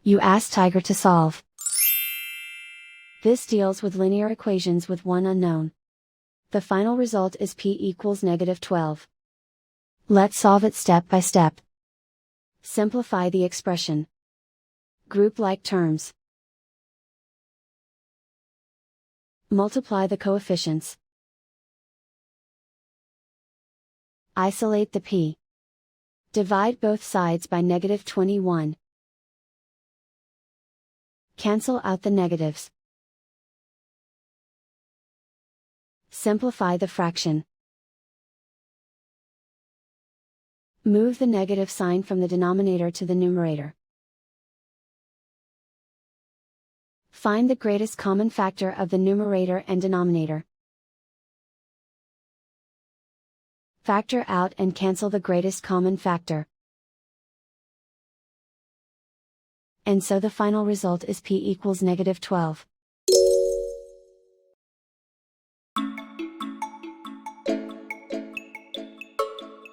You ask Tiger to solve. This deals with linear equations with one unknown. The final result is p equals -12. Let's solve it step by step. Simplify the expression. Group like terms. Multiply the coefficients. Isolate the p. Divide both sides by -21. Cancel out the negatives. Simplify the fraction. Move the negative sign from the denominator to the numerator. Find the greatest common factor of the numerator and denominator. Factor out and cancel the greatest common factor. And so the final result is p equals -12.